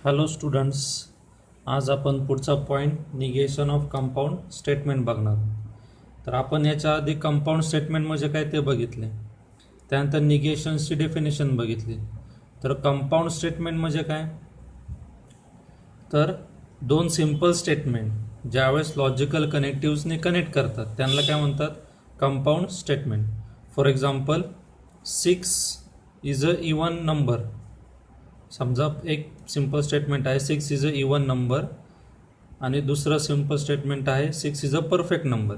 Hello students, आज आपण पुढचा point negation of compound statement बघणार. तर आपण याच्या आधी कंपाऊंड स्टेटमेंट म्हणजे काय ते बघितले, त्यानंतर निगेशन्सची डेफिनेशन बघितली. तर कंपाऊंड स्टेटमेंट म्हणजे काय, तर दोन सिंपल स्टेटमेंट ज्यावेळेस लॉजिकल कनेक्टिव्हजने कनेक्ट करतात त्यांना काय म्हणतात, compound statement. For example 6 is a even number. समजा एक सिंपल स्टेटमेंट आहे 6 इज अ इवन नंबर आणि दुसरं सिंपल स्टेटमेंट आहे 6 इज अ परफेक्ट नंबर.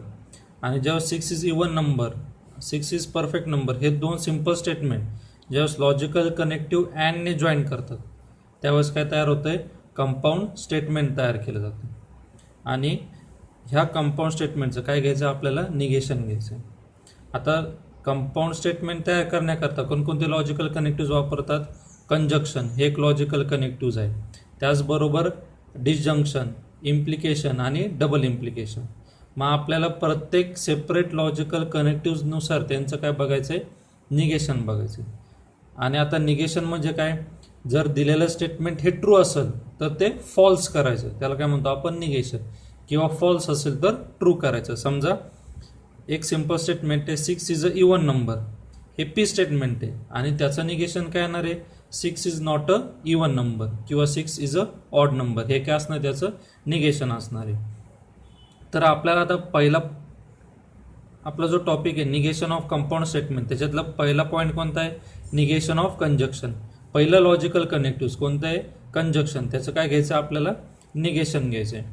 आणि जेव्हा 6 is even number, 6 is perfect number, हे दोन सिंपल स्टेटमेंट ज्यावेळेस लॉजिकल कनेक्टिव्ह अँडने जॉईन करतात त्यावेळेस काय तयार होतं आहे, कंपाऊंड स्टेटमेंट तयार केलं जातं. आणि ह्या कंपाऊंड स्टेटमेंटचं काय घ्यायचं, आपल्याला निगेशन घ्यायचं आहे. आता कंपाऊंड स्टेटमेंट तयार करण्याकरता कोणकोणते लॉजिकल कनेक्टिव्ह वापरतात, कंजक्शन हे एक लॉजिकल कनेक्टिव्ह आहे, त्याचबरोबर डिसजंक्शन, इम्प्लिकेशन आणि डबल इम्प्लिकेशन. मग आपल्याला प्रत्येक सेपरेट लॉजिकल कनेक्टिव्हनुसार त्यांचं काय बघायचं आहे, निगेशन बघायचं आहे. आणि आता निगेशन म्हणजे काय, जर दिलेलं स्टेटमेंट हे ट्रू असेल तर ते फॉल्स करायचं, त्याला काय म्हणतो आपण निगेशन. किंवा फॉल्स असेल तर ट्रू करायचं. समजा एक सिंपल स्टेटमेंट आहे 6 इज अ इवन नंबर, हे पी स्टेटमेंट आहे आणि त्याचं निगेशन काय येणार आहे, 6 is not a even number किंवा 6 इज अ ऑड नंबर, हे काय असणार, त्याचं निगेशन असणार आहे. तर आपल्याला आता पहिला आपला जो टॉपिक आहे निगेशन ऑफ कंपाऊंड स्टेटमेंट, त्याच्यातला पहिला पॉईंट कोणता आहे, निगेशन ऑफ कंजक्शन. पहिलं लॉजिकल कनेक्टिव्ह कोणतं आहे, कंजक्शन. त्याचं काय घ्यायचं, आपल्याला निगेशन घ्यायचं आहे.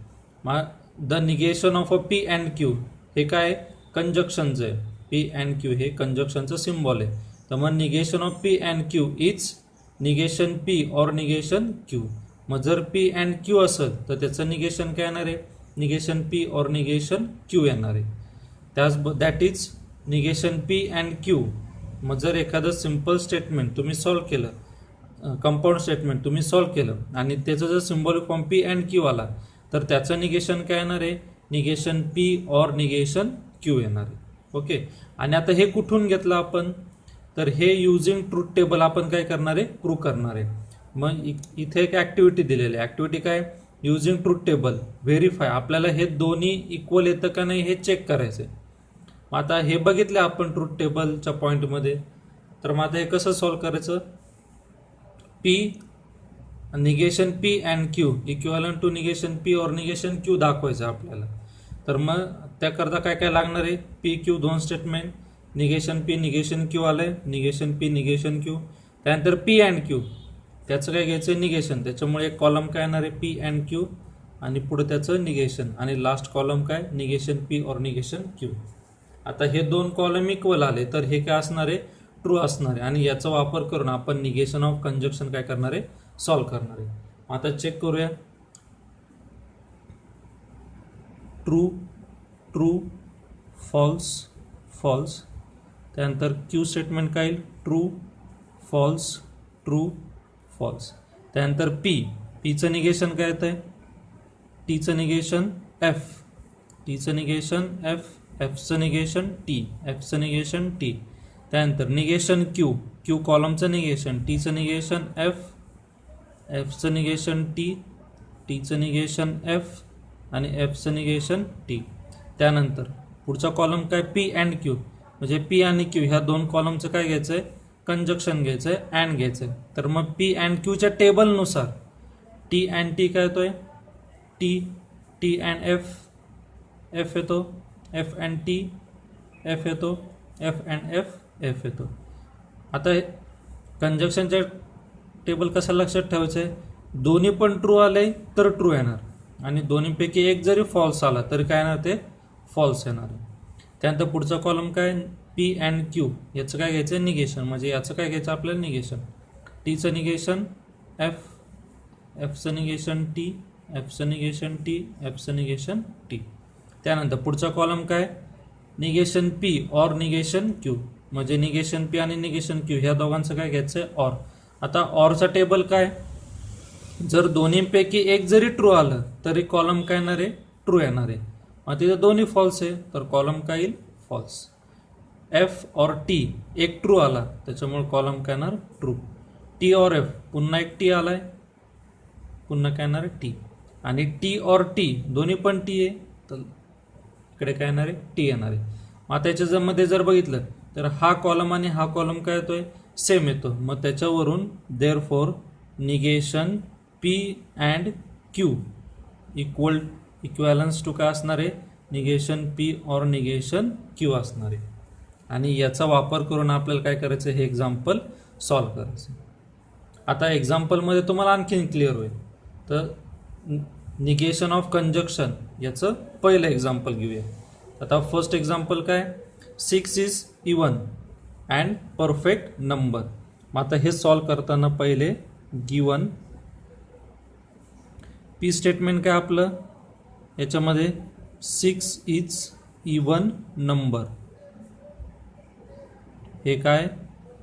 मग the negation of a P and Q हे काय, कंजक्शनचं आहे. पी अँड क्यू हे कंजक्शनचं सिम्बॉल आहे. तर मग negation of P and q is negation p or negation q. मग जर पी अँड क्यू असेल तर त्याचं निगेशन काय येणार आहे, negation p or negation q येणार आहे. That is negation p and Q. मग जर एखादं सिम्पल स्टेटमेंट तुम्ही सॉल्व्ह केलं, कंपाऊंड स्टेटमेंट तुम्ही सॉल्व्ह केलं आणि त्याचं जर symbolic form P and Q आला तर त्याचं निगेशन काय येणार आहे, negation p or negation q येणार आहे. ओके. आणि आता हे कुठून घेतलं आपण, तर हे युजिंग ट्रूथ टेबल आपण काय करणार आहे, प्रूव्ह करणार आहे. मग इथे एक ॲक्टिव्हिटी दिलेली आहे. ॲक्टिव्हिटी काय, युजिंग ट्रूथ टेबल व्हेरीफाय. आपल्याला हे दोन्ही इक्वल येतं का नाही हे चेक करायचं आहे. मग आता हे बघितलं आपण ट्रूथ टेबलच्या पॉईंटमध्ये. तर मग आता हे कसं सॉल्व्ह करायचं, p negation p and q equivalent to negation p or negation q दाखवायचं आपल्याला. तर मग त्याकरता काय काय लागणार आहे, पी क्यू दोन statement, negation p negation q आलंय, निगेशन पी निगेशन क्यू. त्यानंतर पी अँड क्यू त्याचं काय घ्यायचं, निगेशन. त्याच्यामुळे एक कॉलम काय येणार आहे, पी अँड क्यू आणि पुढे त्याचं निगेशन आणि लास्ट कॉलम काय, negation p or negation Q. आता हे दोन कॉलम इक्वल आले तर हे काय असणार आहे, ट्रू असणार आहे. आणि याचा वापर करून आपण निगेशन ऑफ कंजक्शन काय करणार आहे, सॉल्व्ह करणार आहे. आता चेक करूया, ट्रू ट्रू फॉल्स फॉल्स. त्यानंतर क्यू स्टेटमेंट काय येईल, ट्रू फॉल्स ट्रू फॉल्स. त्यानंतर पीचं निगेशन काय येतं आहे, टीचं निगेशन एफ, टीचं निगेशन एफ, एफचं निगेशन टी, एफचं निगेशन टी. त्यानंतर निगेशन क्यू कॉलमचं निगेशन, टीचं निगेशन एफ, एफचं निगेशन टी, टीचं निगेशन एफ आणि एफचं निगेशन टी. त्यानंतर पुढचा कॉलम काय, पी अँड क्यू, म्हणजे पी आणि क्यू ह्या दोन कॉलमचं काय घ्यायचं आहे, कंजक्शन घ्यायचं आहे, अँड घ्यायचं आहे. तर मग पी अँड क्यूच्या टेबलनुसार टी अँड टी काय येतोय, टी अँड एफ येतो, एफ अँड टी एफ येतो, एफ अँड एफ येतो. आता कंजक्शनच्या टेबल कसं लक्षात ठेवायचं आहे, दोन्ही पण ट्रू आले तर ट्रू येणार आणि दोन्हीपैकी एक जरी फॉल्स आला तरी काय येणार, ते फॉल्स येणार आहे. त्यानंतर पुढचा कॉलम काय, पी अँड क्यू याचं काय घ्यायचं, निगेशन. म्हणजे याचं काय घ्यायचं आपल्याला, निगेशन. टीचं निगेशन एफ, एफचं निगेशन टी, एफचं निगेशन टी, एफचं निगेशन टी. त्यानंतर पुढचा कॉलम काय, negation p or negation q, म्हणजे निगेशन पी आणि निगेशन क्यू ह्या दोघांचं काय घ्यायचं आहे, ऑर. आता ऑरचा टेबल काय, जर दोन्हीपैकी एक जरी ट्रू आलं तरी कॉलम काय येणार आहे, ट्रू येणार आहे. मग तिथे दोन्ही फॉल्स आहे तर कॉलम काय येईल, फॉल्स. एफ और टी एक ट्रू आला त्याच्यामुळे कॉलम काय येणार, ट्रू. टी और एफ पुन्हा एक टी आलाय पुन्हा काय येणार आहे टी, आणि टी और टी दोन्ही पण टी आहे, तर इकडे काय येणार आहे टी येणार आहे. मग त्याच्या मध्ये जर बघितलं तर हा कॉलम आणि हा कॉलम काय येतोय सेम येतो. मग त्याच्यावरून therefore negation p and q equivalence to काय असणार आहे negation p or negation q असणार आहे. आणि याचा वापर करून आपल्याला काय करायचं हे एक्झाम्पल सॉल्व करायचं. आता एक्झाम्पलमध्ये तुम्हाला आणखीन क्लिअर होईल. तर निगेशन ऑफ कंजक्शन याचं पहिलं एक्झाम्पल घेऊया. आता फर्स्ट एक्झाम्पल काय 6 is even and perfect number. मग आता हे सॉल्व करताना पहिले गिवन पी स्टेटमेंट काय आपलं याच्यामध्ये 6 इज इवन नंबर हे काय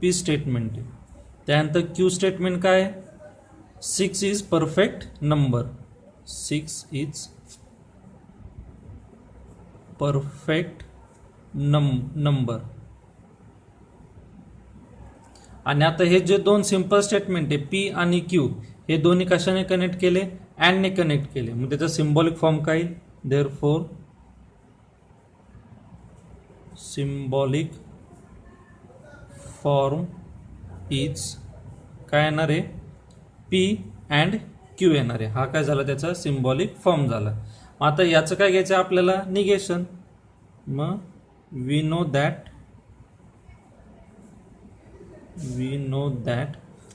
पी स्टेटमेंट आहे. त्यानंतर क्यू स्टेटमेंट काय 6 is perfect number, 6 is perfect number. आणि आता हे जे दोन सिंपल स्टेटमेंट आहे पी आणि क्यू हे दोन्ही कशाने कनेक्ट केले अँडने कनेक्ट केले. मग त्याचा सिम्बॉलिक फॉर्म काय येईल देअरफॉर सिम्बॉलिक फॉर्म इज काय येणार आहे पी अँड क्यू येणार आहे. हा काय झाला त्याचा सिम्बॉलिक फॉर्म झाला. मग आता याचं काय घ्यायचं आपल्याला निगेशन. मग वी नो दॅट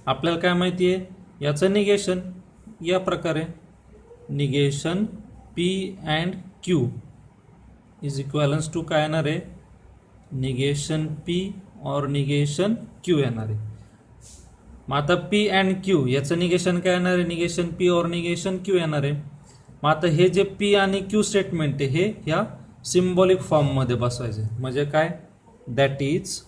आपल्याला काय माहिती आहे याचं निगेशन या प्रकारे negation p and q is equivalence to काय येणार आहे negation p or negation q येणार आहे. मग आता पी अँड क्यू याचं निगेशन काय येणार आहे negation p or negation q येणार आहे. मग आता हे जे पी आणि क्यू स्टेटमेंट आहे हे ह्या सिम्बॉलिक फॉर्ममध्ये बसवायचे. म्हणजे काय that is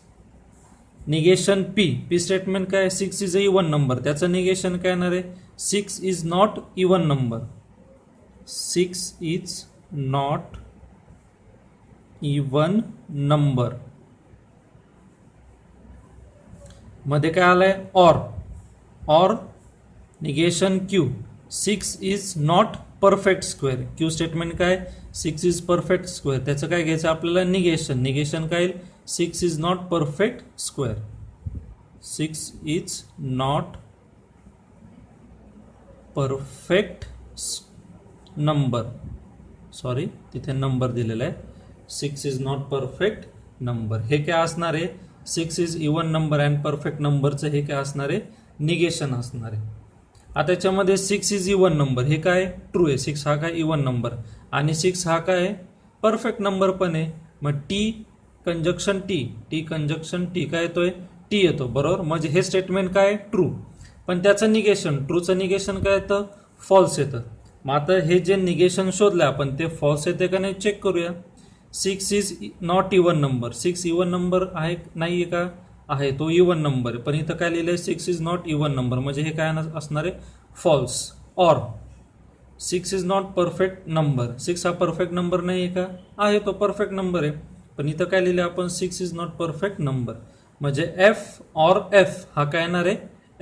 negation P statement काय 6 इज अ इवन नंबर त्याचं निगेशन काय येणार आहे 6 is not even number, 6 is not even number. मध्ये काय आलंय और negation Q 6 is not perfect square. Q statement काय 6 इज परफेक्ट स्क्वेअर त्याचं काय घ्यायचं आपल्याला निगेशन काय येईल 6 is not perfect square, 6 is not perfect number. Sorry तिथे नंबर दिलेला आहे 6 इज नॉट परफेक्ट नंबर. हे काय असणार आहे 6 is even number and perfect नंबरचं हे काय असणार आहे निगेशन असणार आहे. आता याच्यामध्ये 6 इज इवन नंबर हे काय ट्रू आहे, 6 हा काय इवन नंबर आणि 6 हा काय परफेक्ट नंबर पण आहे. मग टी कंजक्शन टी काय येतोय टी येतो बरोबर. म्हणजे हे स्टेटमेंट काय ट्रू, पण त्याचं निगेशन ट्रूचं निगेशन काय येतं फॉल्स येतं. मग आता हे जे निगेशन शोधलं आपण ते फॉल्स येते का नाही चेक करूया. 6 is not even number, 6 even number आहे नाही आहे का आहे तो इवन नंबर आहे, पण इथं काय लिहिलं आहे 6 इज नॉट इवन नंबर म्हणजे हे काय असणार आहे फॉल्स. और 6 इज नॉट परफेक्ट नंबर, 6 हा परफेक्ट नंबर नाही आहे का आहे तो परफेक्ट नंबर आहे, पण इथं काय लिहिलं आपण 6 इज नॉट परफेक्ट नंबर म्हणजे एफ और एफ हा काय येणार आहे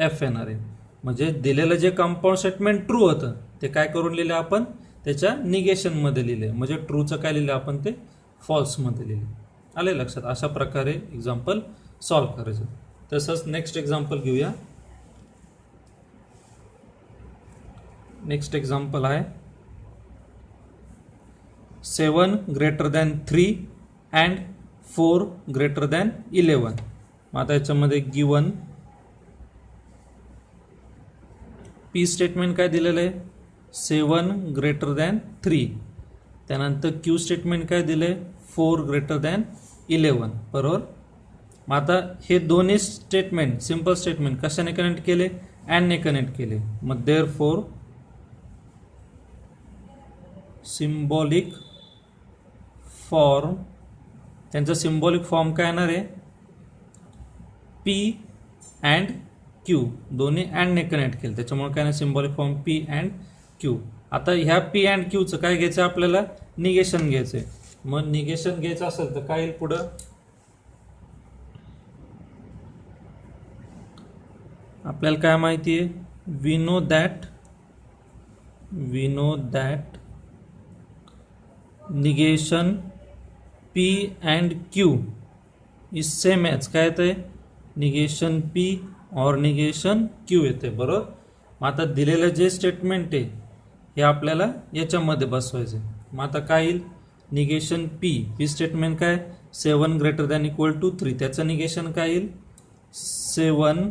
एफ येणार आहे. म्हणजे दिलेलं जे कंपाऊंड स्टेटमेंट ट्रू होतं ते काय करून लिहिलं आपण त्याच्या निगेशनमध्ये लिहिले, म्हणजे ट्रूचं काय लिहिलं आपण ते फॉल्समध्ये लिहिले. आले लक्षात. अशा प्रकारे एक्झाम्पल सॉल्व करायचं. तसंच नेक्स्ट एक्झाम्पल घेऊया. नेक्स्ट एक्झाम्पल आहे 7 greater than 3 and 4 greater than 11. मग आता याच्यामध्ये गिवन पी स्टेटमेंट काय दिलेलं आहे 7 ग्रेटर दॅन 3. त्यानंतर क्यू स्टेटमेंट काय दिलं आहे 4 ग्रेटर दॅन 11 बरोबर. मग आता हे दोन्ही स्टेटमेंट सिंपल स्टेटमेंट कशाने कनेक्ट केले अँडने कनेक्ट केले. मग देअरफॉर सिम्बॉलिक फॉर्म त्यांचा सिम्बॉलिक फॉर्म काय येणार आहे पी अँड क्यू दोन्ही अँडने कनेक्ट केले त्याच्यामुळे काय नाही symbolic form P and Q. आता ह्या पी अँड क्यूचं काय घ्यायचं आपल्याला निगेशन घ्यायचंय. मग निगेशन घ्यायचं असेल तर काय येईल पुढं आपल्याला काय माहिती आहे we know that we know that negation P and Q is same as काय येते निगेशन P और निगेशन Q येते बरोबर. मग आता दिलेलं जे स्टेटमेंट आहे हे आपल्याला याच्यामध्ये बसवायचं. मग आता काय येईल निगेशन P स्टेटमेंट काय 7 ग्रेटर दॅन इक्वल टू 3 त्याचं निगेशन काय येईल 7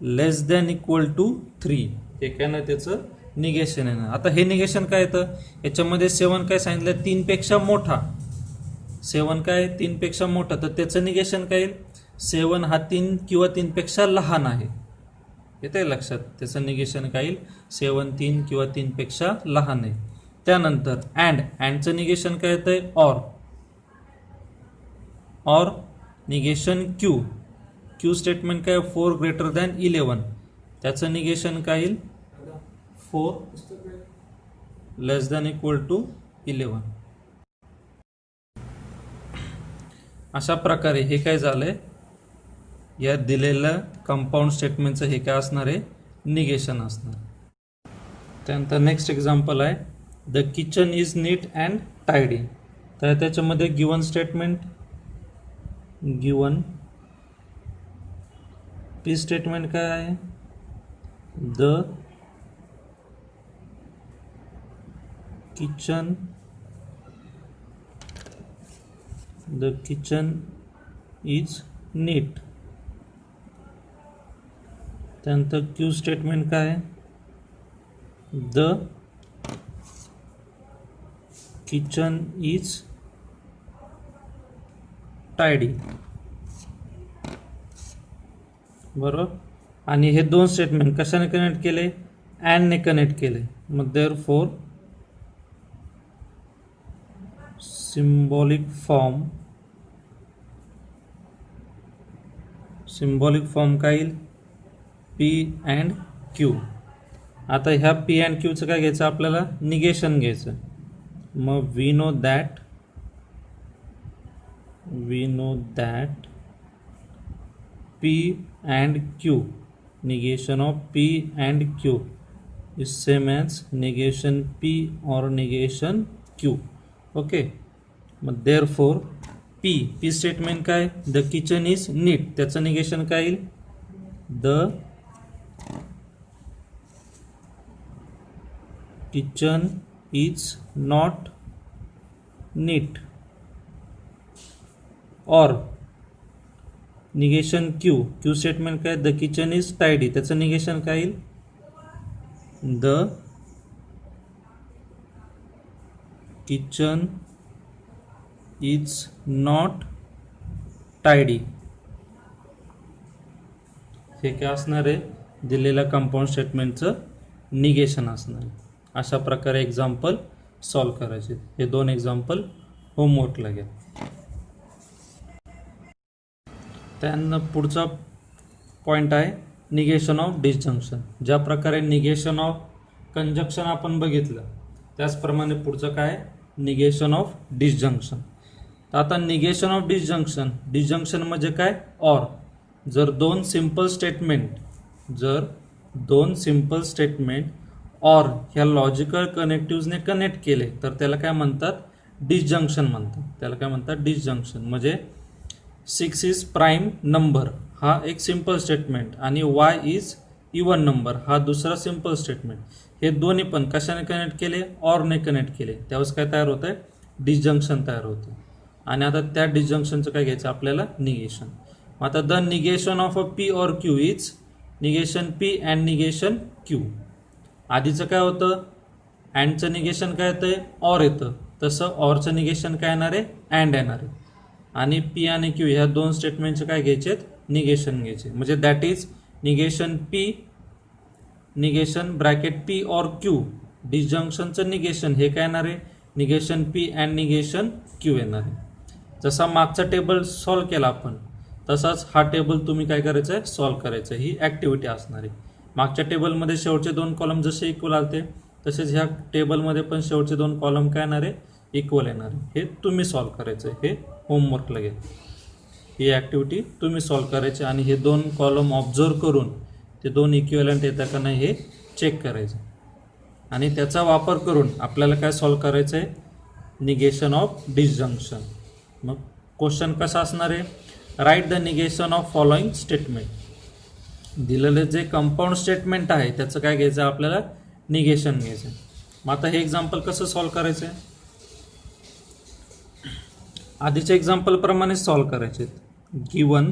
लेस दॅन इक्वल टू 3 हे काय ना त्याचं निगेशन आहे ना. आता हे निगेशन काय येतं याच्यामध्ये 7 काय सांगितलं 3 पेक्षा मोठा 7 काय 3 पेक्षा मोठा तर त्याचं निगेशन काय येईल 7 हा 3 किंवा 3 पेक्षा लहान आहे. येते लक्षात त्याचं निगेशन काय येईल 7 3 किंवा 3 पेक्षा लहान आहे. त्यानंतर अँडचं निगेशन काय येतंय और निगेशन क्यू स्टेटमेंट काय 4 ग्रेटर दॅन 11 त्याचं निगेशन काय येईल 4 लेस दॅन इक्वल टू 11. अशा प्रकारे हे काय झालंय या दिलेलं कंपाऊंड स्टेटमेंटचं हे काय असणार आहे निगेशन असणार. त्यानंतर नेक्स्ट एक्झाम्पल आहे the kitchen is neat and tidy. तर त्याच्यामध्ये given statement given P statement काय आहे द किचन इज नीट. त्यानंतर क्यू स्टेटमेंट काय आहे द किचन इज टायडी बरोबर. आणि हे दोन स्टेटमेंट कशाने कनेक्ट केले अँडने कनेक्ट केले. मग देअरफॉर सिम्बॉलिक फॉर्म काय येईल पी अँड क्यू. आता ह्या पी अँड क्यूचं काय घ्यायचं आपल्याला निगेशन घ्यायचं. मग we know that P and Q negation of P and Q is same as negation P or negation Q. Okay. मग therefore P statement काय the kitchen is neat त्याचं निगेशन काय येईल the kitchen is not neat or negation Q statement काय the kitchen is tidy त्याचं negation काय येईल the kitchen is not tidy. हे काय असणार आहे दिलेल्या कंपाऊंड स्टेटमेंटचं निगेशन असणार आहे. अशा प्रकारे एक्झाम्पल सॉल्व करायचे. हे दोन एक्झाम्पल होमवर्कला घ्या. त्यानंतर पुढचा पॉईंट आहे निगेशन ऑफ डिसजंक्शन. ज्या प्रकारे निगेशन ऑफ कंजक्शन आपण बघितलं त्याचप्रमाणे पुढचं काय निगेशन ऑफ डिसजंक्शन. तर आता निगेशन ऑफ डिसजंक्शन म्हणजे काय और जर दोन सिंपल स्टेटमेंट और ह्या लॉजिकल कनेक्टिव्हजने कनेक्ट केले तर त्याला काय म्हणतात डिसजंक्शन म्हणतात. त्याला काय म्हणतात डिसजंक्शन. म्हणजे 6 इज प्राईम नंबर हा एक सिंपल स्टेटमेंट आणि y इज इवन नंबर हा दुसरा सिंपल स्टेटमेंट. हे दोन्ही पण कशाने कनेक्ट केले ऑरने कनेक्ट केले त्यावेळेस काय तयार होत आहे डिसजंक्शन तयार होते. आणि आता त्या डिसजंक्शनचं काय घ्यायचं आपल्याला निगेशन. आता the negation of a p or q is negation p and negation q. आधीचं काय होतं अँडचं निगेशन काय येतं ऑर येतं तसं ऑरचं निगेशन काय येणार आहे अँड येणार आहे. आणि पी आणि क्यू ह्या दोन स्टेटमेंटचे काय घ्यायचे निगेशन घ्यायचे. म्हणजे that is negation p negation bracket P or Q डिसजंक्शनचं negation हे काय येणार आहे negation p and negation q येणार आहे. जसा मागचा टेबल सॉल्व केला आपण तसाच हा टेबल तुम्ही काय करायचं आहे सॉल्व करायचं. ही ॲक्टिव्हिटी असणार आहे. मागच्या टेबलमध्ये शेवटचे दोन कॉलम जसे इक्वल आलते तसेच ह्या टेबलमध्ये पण शेवटचे दोन कॉलम काय येणार आहे इक्वल येणार आहे. हे तुम्ही सॉल्व करायचं आहे. हे होमवर्कला घ्या. ही ॲक्टिव्हिटी तुम्ही सॉल्व करायची आणि हे दोन कॉलम ऑब्झर्व करून ते दोन इक्विव्हॅलंट येतात का नाही हे चेक करायचं. आणि त्याचा वापर करून आपल्याला काय सॉल्व करायचं आहे, निगेशन ऑफ डिसजंक्शन. मग क्वेश्चन कसा असणार आहे, write the negation of following statement. दिलेलं जे कंपाऊंड स्टेटमेंट आहे त्याचं काय घ्यायचं आपल्याला, निगेशन घ्यायचं. मग आता हे एक्झाम्पल कसं सॉल्व करायचं आहे, आधीच्या एक्झाम्पल प्रमाणे सॉल्व करायचे. Given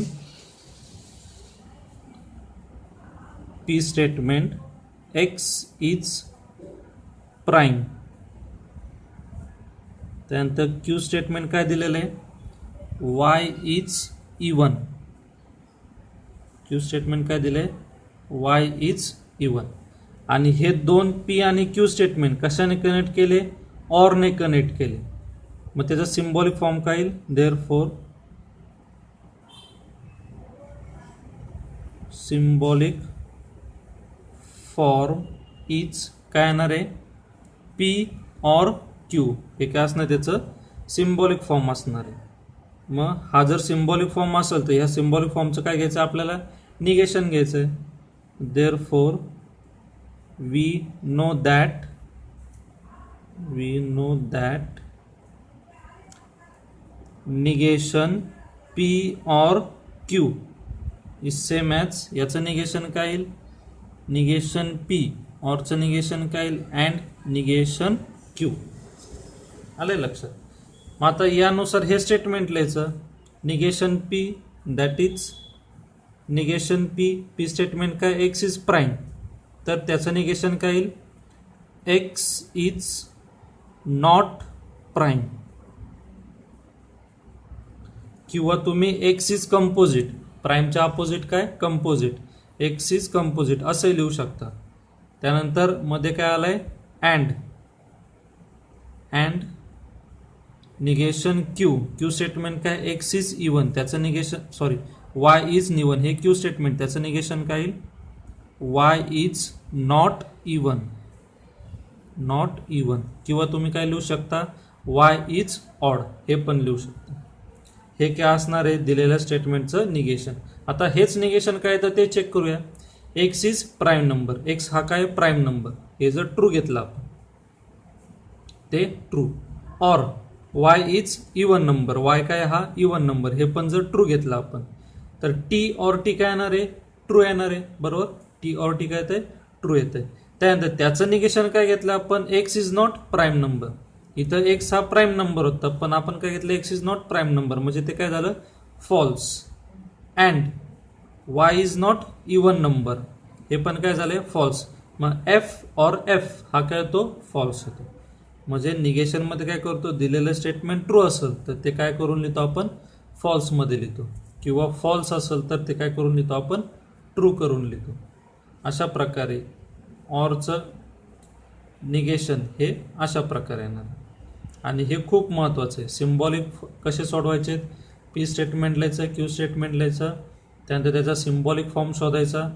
P statement x is prime, त्यानंतर क्यू स्टेटमेंट काय दिलेलं आहे, Y is even. Q statement काय दिले, वाय इज इवन. आणि हे दोन पी आणि क्यू स्टेटमेंट कशाने कनेक्ट केले, ऑरने कनेक्ट केले. मग त्याचा सिम्बॉलिक फॉर्म काय येईल, देअरफॉर सिम्बॉलिक फॉर्म इज काय येणार आहे, पी ऑर क्यू. हे काय असणार, त्याचं सिम्बॉलिक फॉर्म असणार आहे. मग हा जर सिम्बॉलिक फॉर्म असेल तर ह्या सिम्बॉलिक फॉर्मचं काय घ्यायचं आपल्याला, निगेशन घ्यायचं आहे. Therefore we know that negation P or Q is same as, याचं निगेशन काय येईल, निगेशन पी, ऑरचं निगेशन काय येईल, अँड निगेशन क्यू. आलंय लक्षात. मग आता यानुसार हे स्टेटमेंट लिहायचं, negation P that is negation P statement काय, एक्स इज प्राईम, तर त्याचं निगेशन काय येईल, एक्स इज नॉट प्राईम. किंवा तुम्ही एक्स इज कंपोजिट, प्राईमच्या अपोजिट काय, कंपोजिट, एक्स इज कंपोजिट असंही लिहू शकता. त्यानंतर मध्ये काय आलंय, अँड निगेशन क्यू स्टेटमेंट काय, एक्स इज इवन, त्याचं निगेशन वाय इज निवन, हे क्यू स्टेटमेंट त्याचं निगेशन काय येईल, वाय इज नॉट इवन. किंवा तुम्ही काय लिहू शकता, वाय इज ऑड, हे पण लिहू शकता. हे काय असणार आहे, दिलेल्या स्टेटमेंटचं निगेशन. आता हेच निगेशन काय तर ते चेक करूया. X is prime number, x हा काय प्राईम नंबर, हे जर ट्रू घेतला आपण ते true. Or Y is even number, Y काय हा इवन नंबर, हे पण जर ट्रू घेतला आपण तर टी ऑर टी काय येणार आहे, ट्रू येणार आहे. बरोबर, टी ऑर टी काय येते, ट्रू येते. त्यानंतर त्याचं निगेशन काय घेतलं आपण, X is not prime number. इथं एक्स हा प्राईम नंबर होता पण आपण काय घेतलं, X is not prime number, म्हणजे ते काय झालं, false. And Y is not even number, हे पण काय झाले, फॉल्स. मग एफ ऑर एफ हा काय होतो, फॉल्स होतो. म्हणजे निगेशनमध्ये काय करतो, दिलेलं स्टेटमेंट ट्रू असेल तर ते काय करून लिहितो आपण, फॉल्समध्ये लिहितो. किंवा फॉल्स असेल तर ते काय करून लिहितो आपण, ट्रू करून लिहितो. अशा प्रकारे ऑरचं निगेशन हे अशा प्रकारे येणार. आणि हे खूप महत्त्वाचं आहे. सिम्बॉलिक कसे सोडवायचे, पी स्टेटमेंट लिहायचं, क्यू स्टेटमेंट लिहायचं, त्यानंतर त्याचा सिम्बॉलिक फॉर्म शोधायचा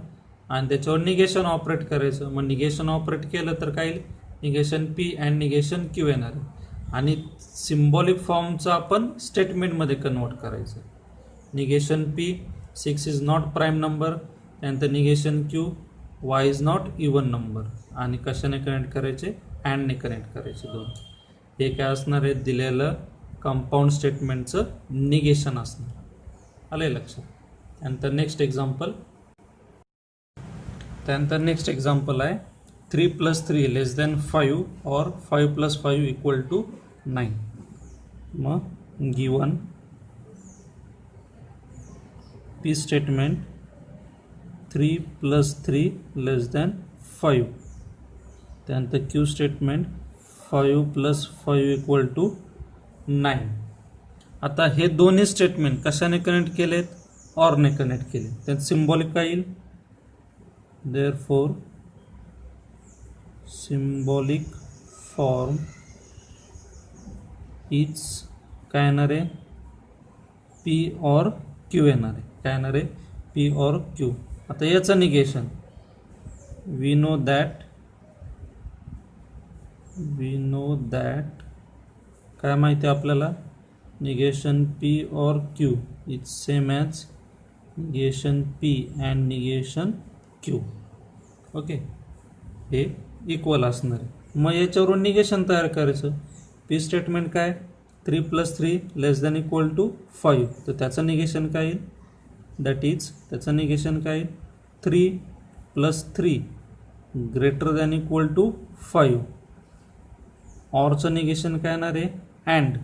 आणि त्याच्यावर निगेशन ऑपरेट करायचं. मग निगेशन ऑपरेट केलं तर काय येईल, negation p and negation q येणार. आणि सिम्बॉलिक फॉर्मचं आपण स्टेटमेंटमध्ये कन्वर्ट करायचं. Negation p, 6 is not prime number, त्यानंतर negation q, y is not even number. आणि कशाने कनेक्ट करायचे, अँडने कनेक्ट करायचे दोन. हे काय असणार आहे, दिलेलं कंपाऊंड स्टेटमेंटचं निगेशन असणार. आलंय लक्षात. त्यानंतर नेक्स्ट एक्झाम्पल आहे 3 + 3 < 5 और 5 + 5 = 9. मग गिवन पी स्टेटमेंट 3 + 3 < 5, त्यानंतर क्यू स्टेटमेंट 5 + 5 = 9. आता हे दोन्ही स्टेटमेंट कशाने कनेक्ट केलेत, ऑरने कनेक्ट केले. त्यात सिम्बॉलिक काय येईल, देअरफॉर सिम्बॉलिक फॉर्म इज काय येणार आहे, पी ऑर क्यू येणार आहे. काय येणार आहे, पी ऑर क्यू. आता याचं निगेशन, वी नो दॅट काय माहिती आहे आपल्याला, negation P or Q is same as negation p and negation Q. Okay, हे इक्वल असणार आहे. मग याच्यावरून निगेशन तयार करायचं. पी स्टेटमेंट काय, 3 + 3 ≤ 5, तर त्याचं निगेशन काय येईल, दॅट इज त्याचं निगेशन काय येईल, 3 + 3 ≥ 5. ऑरचं निगेशन काय येणार आहे, अँड.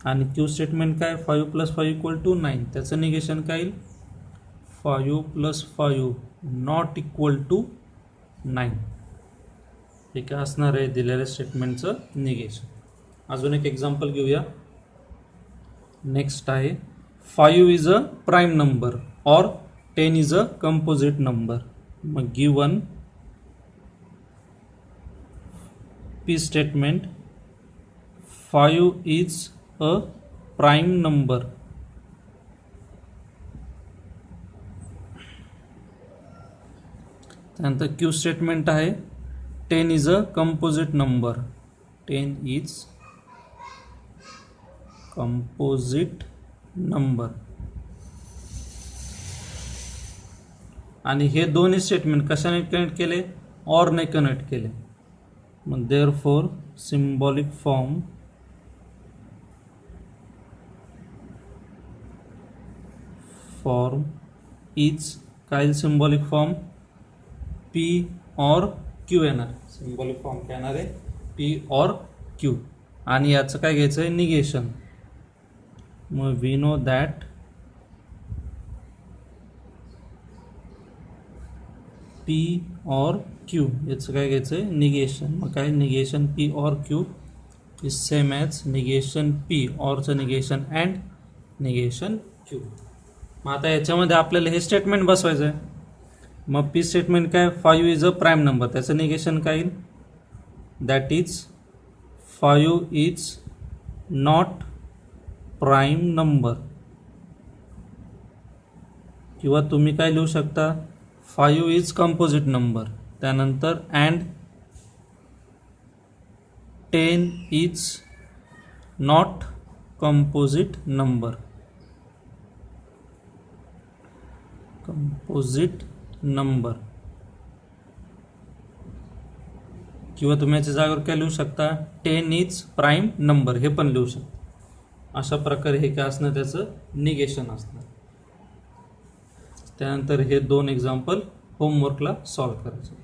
आणि क्यू स्टेटमेंट काय, 5 + 5 = 9, त्याचं निगेशन काय येईल, 5 + 5 ≠ 9. हे काय असणार आहे दिलेल्या स्टेटमेंटचं निगेशन. अजून एक एक्झाम्पल घेऊया. नेक्स्ट आहे 5 इज अ प्राईम नंबर और 10 इज अ कंपोजिट नंबर. मग given P statement 5 is a prime number त्यानंतर क्यू स्टेटमेंट आहे 10 is a composite number. 10 is composite number. आणि हे दोन्ही स्टेटमेंट कशाने कनेक्ट केले, ऑरने कनेक्ट केले. मग देअरफॉर सिम्बॉलिक फॉर्म इज काय, symbolic form P or Q येणार. सिम्बॉलिक फॉर्म काय येणार आहे, पी और क्यू. आणि याचं काय घ्यायचं आहे, निगेशन. मग we know that p or q याचं काय घ्यायचं आहे, निगेशन. मग काय, negation p or q is same as negation p, ऑरचं निगेशन अँड निगेशन क्यू. मग आता याच्यामध्ये आपल्याला हे स्टेटमेंट बसवायचं आहे. मग पी स्टेटमेंट काय, 5 इज अ प्राईम नंबर, त्याचं निगेशन काय येईल, that is 5 is not prime number. किंवा तुम्ही काय लिहू शकता, 5 इज कंपोजिट नंबर. त्यानंतर and 10 is not composite number. Composite number. किंवा तुम्ही याच्या जागेवर काय लिहू शकता, 10 इज प्राईम नंबर, हे पण लिहू शकता. अशा प्रकारे हे काय असणार, त्याचं निगेशन असणार. त्यानंतर हे 2 एक्झाम्पल होमवर्कला सॉल्व्ह करायचे.